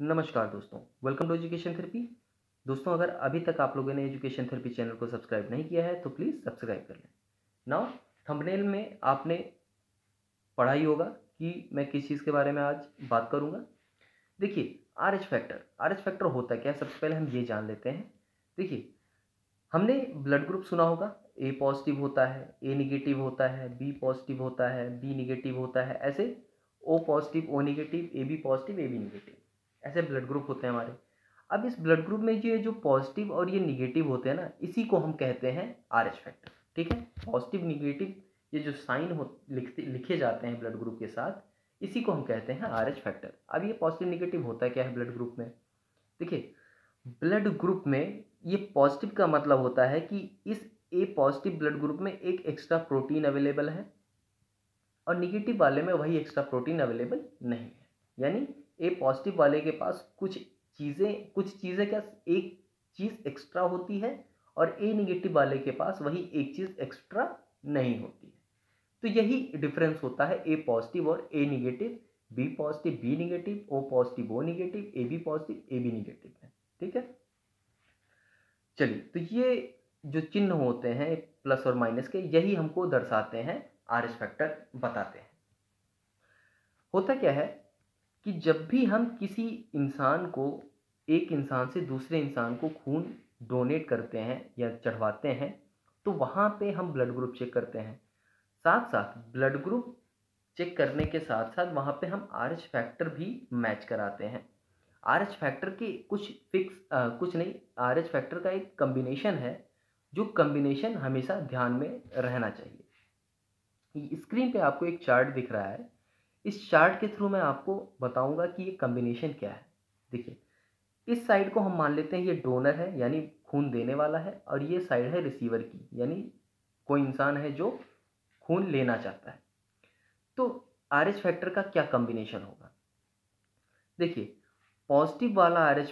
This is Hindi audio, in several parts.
नमस्कार दोस्तों, वेलकम टू एजुकेशन थेरेपी। दोस्तों, अगर अभी तक आप लोगों ने एजुकेशन थेरेपी चैनल को सब्सक्राइब नहीं किया है तो प्लीज़ सब्सक्राइब कर लें। नाउ थंबनेल में आपने पढ़ा ही होगा कि मैं किस चीज़ के बारे में आज बात करूँगा। देखिए, आर एच फैक्टर होता क्या है, सबसे पहले हम ये जान लेते हैं। देखिए, हमने ब्लड ग्रुप सुना होगा, ए पॉजिटिव होता है, ए निगेटिव होता है, बी पॉजिटिव होता है, बी निगेटिव होता है, ऐसे O positive, O negative, A B positive, A B negative, ऐसे ब्लड ग्रुप होते हैं हमारे। अब इस ब्लड ग्रुप में ये जो पॉजिटिव और ये निगेटिव होते हैं ना, इसी को हम कहते हैं आर एच फैक्टर। ठीक है, पॉजिटिव निगेटिव ये जो साइन हो लिखे जाते हैं ब्लड ग्रुप के साथ, इसी को हम कहते हैं आर एच फैक्टर। अब ये पॉजिटिव निगेटिव होता क्या है ब्लड ग्रुप में? देखिए, ब्लड ग्रुप में ये पॉजिटिव का मतलब होता है कि इस ए पॉजिटिव ब्लड ग्रुप में एक एक्स्ट्रा प्रोटीन अवेलेबल है और निगेटिव वाले में वही एक्स्ट्रा प्रोटीन अवेलेबल नहीं है। यानी ए पॉजिटिव वाले के पास कुछ चीज़ें क्या एक चीज़ एक्स्ट्रा होती है और ए निगेटिव वाले के पास वही एक चीज़ एक्स्ट्रा नहीं होती है। तो यही डिफरेंस होता है ए पॉजिटिव और A negative, B positive B negative, O positive O negative, A B positive A B negative है। ठीक है, चलिए, तो ये जो चिन्ह होते हैं प्लस और माइनस के, यही हमको दर्शाते हैं, आर एच फैक्टर बताते हैं। होता क्या है कि जब भी हम किसी इंसान को, एक इंसान से दूसरे इंसान को खून डोनेट करते हैं या चढ़वाते हैं, तो वहाँ पे हम ब्लड ग्रुप चेक करते हैं। साथ साथ ब्लड ग्रुप चेक करने के साथ साथ वहाँ पे हम आर एच फैक्टर भी मैच कराते हैं। आर एच फैक्टर की कुछ नहीं, आर एच फैक्टर का एक कम्बिनेशन है, जो कम्बिनेशन हमेशा ध्यान में रहना चाहिए। स्क्रीन पे आपको एक चार्ट दिख रहा है, इस चार्ट के थ्रू मैं आपको बताऊंगा कि ये कम्बिनेशन क्या है। देखिए, इस साइड को हम मान लेते हैं ये डोनर है, यानी खून देने वाला है, और ये साइड है रिसीवर की, यानी कोई इंसान है जो खून लेना चाहता है। तो आर एच फैक्टर का क्या कम्बिनेशन होगा? देखिए, पॉजिटिव वाले आर एच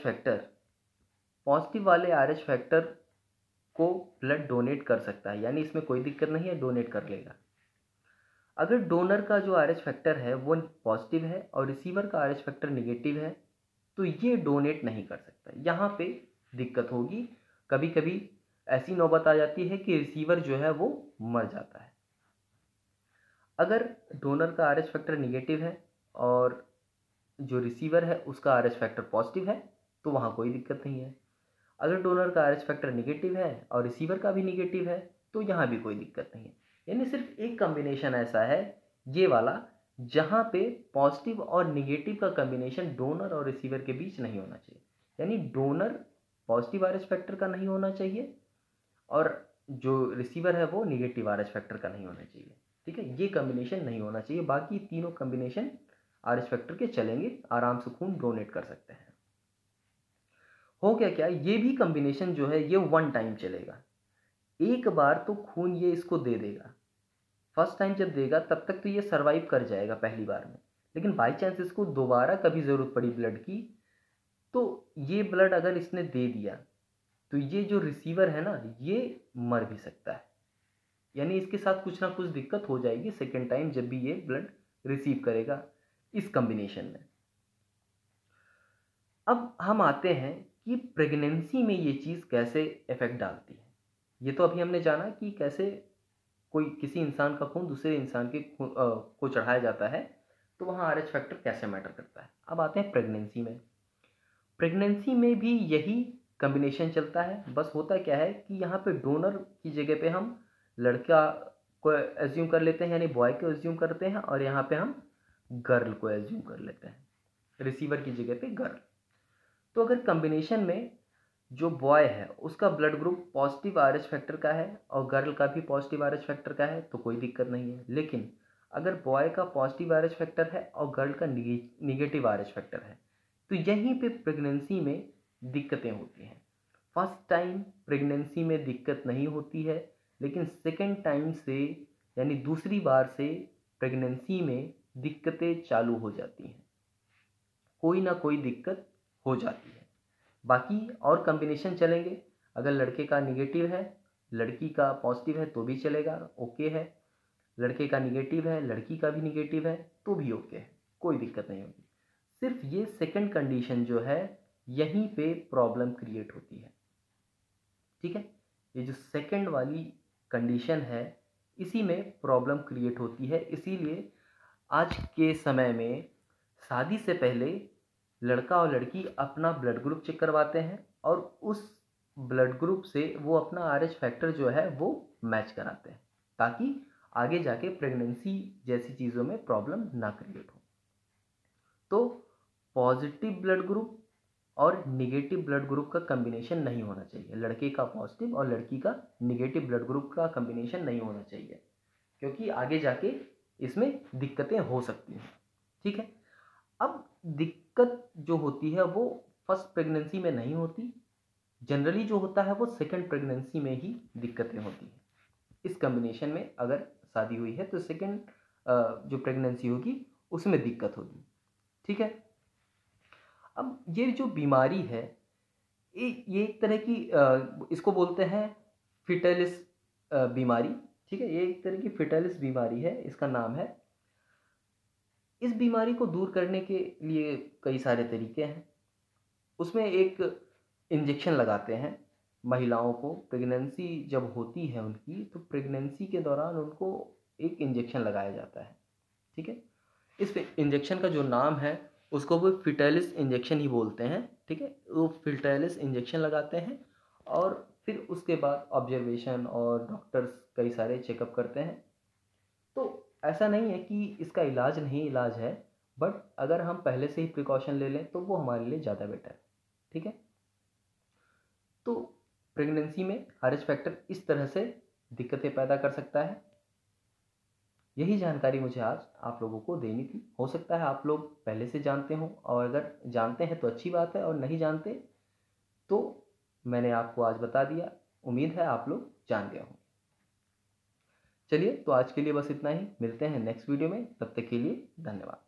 फैक्टर को ब्लड डोनेट कर सकता है, यानी इसमें कोई दिक्कत नहीं है, डोनेट कर लेगा। अगर डोनर का जो आर एच फैक्टर है वो पॉजिटिव है और रिसीवर का आर एच फैक्टर निगेटिव है, तो ये डोनेट नहीं कर सकता। यहाँ पे दिक्कत होगी, कभी कभी ऐसी नौबत आ जाती है कि रिसीवर जो है वो मर जाता है। अगर डोनर का आर एच फैक्टर निगेटिव है और जो रिसीवर है उसका आर एच फैक्टर पॉजिटिव है, तो वहाँ कोई दिक्कत नहीं है। अगर डोनर का आर एच फैक्टर निगेटिव है और रिसीवर का भी निगेटिव है, तो यहाँ भी कोई दिक्कत नहीं है। यानी सिर्फ एक कम्बिनेशन ऐसा है, ये वाला, जहाँ पे पॉजिटिव और निगेटिव का कम्बिनेशन डोनर और रिसीवर के बीच नहीं होना चाहिए। यानी donor positive R H factor का नहीं होना चाहिए और जो रिसीवर है वो निगेटिव आर एच फैक्टर का नहीं होना चाहिए। ठीक है, ये कम्बिनेशन नहीं होना चाहिए। बाकी तीनों कम्बिनेशन आर एच फैक्टर के चलेंगे, आराम से खून डोनेट कर सकते हैं। हो क्या क्या ये भी कम्बिनेशन जो है ये वन टाइम चलेगा। एक बार तो खून ये इसको दे देगा, फर्स्ट टाइम जब देगा तब तक तो ये सरवाइव कर जाएगा पहली बार में। लेकिन बाई चांस इसको दोबारा कभी ज़रूरत पड़ी ब्लड की, तो ये ब्लड अगर इसने दे दिया तो ये जो रिसीवर है ना, ये मर भी सकता है। यानी इसके साथ कुछ ना कुछ दिक्कत हो जाएगी सेकेंड टाइम जब भी ये ब्लड रिसीव करेगा इस कम्बिनेशन में। अब हम आते हैं कि प्रेगनेंसी में ये चीज़ कैसे इफ़ेक्ट डालती है। ये तो अभी हमने जाना कि कैसे कोई किसी इंसान का खून दूसरे इंसान को चढ़ाया जाता है, तो वहाँ आर एच फैक्टर कैसे मैटर करता है। अब आते हैं प्रेगनेंसी में। प्रेगनेंसी में भी यही कम्बिनेशन चलता है, बस होता क्या है कि यहाँ पे डोनर की जगह पे हम लड़का को एज्यूम कर लेते हैं, यानी बॉय को एज्यूम करते हैं, और यहाँ पे हम गर्ल को एज्यूम कर लेते हैं, रिसीवर की जगह पे गर्ल। तो अगर कम्बिनेशन में जो बॉय है उसका blood group positive R H factor का है और गर्ल का भी पॉजिटिव आर एच फैक्टर का है, तो कोई दिक्कत नहीं है। लेकिन अगर बॉय का पॉजिटिव आर एच फैक्टर है और गर्ल का निगेटिव आर एच फैक्टर है, तो यहीं पे प्रेगनेंसी में दिक्कतें होती हैं। फर्स्ट टाइम प्रेगनेंसी में दिक्कत नहीं होती है, लेकिन सेकेंड टाइम से, यानी दूसरी बार से प्रेगनेंसी में दिक्कतें चालू हो जाती हैं, कोई ना कोई दिक्कत हो जाती है। बाकी और कम्बिनेशन चलेंगे, अगर लड़के का निगेटिव है लड़की का पॉजिटिव है तो भी चलेगा, ओके है। लड़के का निगेटिव है लड़की का भी निगेटिव है तो भी ओके है, कोई दिक्कत नहीं होगी। सिर्फ ये सेकंड कंडीशन जो है यहीं पे प्रॉब्लम क्रिएट होती है। ठीक है, ये जो सेकंड वाली कंडीशन है इसी में प्रॉब्लम क्रिएट होती है। इसीलिए आज के समय में शादी से पहले लड़का और लड़की अपना ब्लड ग्रुप चेक करवाते हैं और उस ब्लड ग्रुप से वो अपना RH फैक्टर जो है वो मैच कराते हैं, ताकि आगे जाके प्रेगनेंसी जैसी चीज़ों में प्रॉब्लम ना क्रिएट हो। तो पॉजिटिव ब्लड ग्रुप और निगेटिव ब्लड ग्रुप का कम्बिनेशन नहीं होना चाहिए। लड़के का पॉजिटिव और लड़की का निगेटिव ब्लड ग्रुप का कम्बिनेशन नहीं होना चाहिए, क्योंकि आगे जाके इसमें दिक्कतें हो सकती हैं। ठीक है, अब दिक्कत जो होती है वो फर्स्ट प्रेगनेंसी में नहीं होती, जनरली जो होता है वो सेकंड प्रेगनेंसी में ही दिक्कतें होती हैं। इस कम्बिनेशन में अगर शादी हुई है तो सेकंड जो प्रेगनेंसी होगी उसमें दिक्कत होगी। ठीक है, अब ये जो बीमारी है ये एक तरह की इसको बोलते हैं फिटलिस बीमारी। ठीक है, ये एक तरह की फिटलिस बीमारी है, इसका नाम है। इस बीमारी को दूर करने के लिए कई सारे तरीके हैं। उसमें एक इंजेक्शन लगाते हैं महिलाओं को, प्रेगनेंसी जब होती है उनकी तो प्रेगनेंसी के दौरान उनको एक इंजेक्शन लगाया जाता है। ठीक है, इस इंजेक्शन का जो नाम है उसको वो फिटलिस इंजेक्शन ही बोलते हैं। ठीक है, वो फिटलिस इंजेक्शन लगाते हैं और फिर उसके बाद ऑब्जर्वेशन और डॉक्टर्स कई सारे चेकअप करते हैं। तो ऐसा नहीं है कि इसका इलाज नहीं इलाज है, बट अगर हम पहले से ही प्रिकॉशन ले लें तो वो हमारे लिए ज़्यादा बेटर है। ठीक है, तो प्रेगनेंसी में RH फैक्टर इस तरह से दिक्कतें पैदा कर सकता है। यही जानकारी मुझे आज आप लोगों को देनी थी। हो सकता है आप लोग पहले से जानते हो, और अगर जानते हैं तो अच्छी बात है, और नहीं जानते तो मैंने आपको आज बता दिया। उम्मीद है आप लोग जान गए होंगे। चलिए, तो आज के लिए बस इतना ही। मिलते हैं नेक्स्ट वीडियो में, तब तक के लिए धन्यवाद।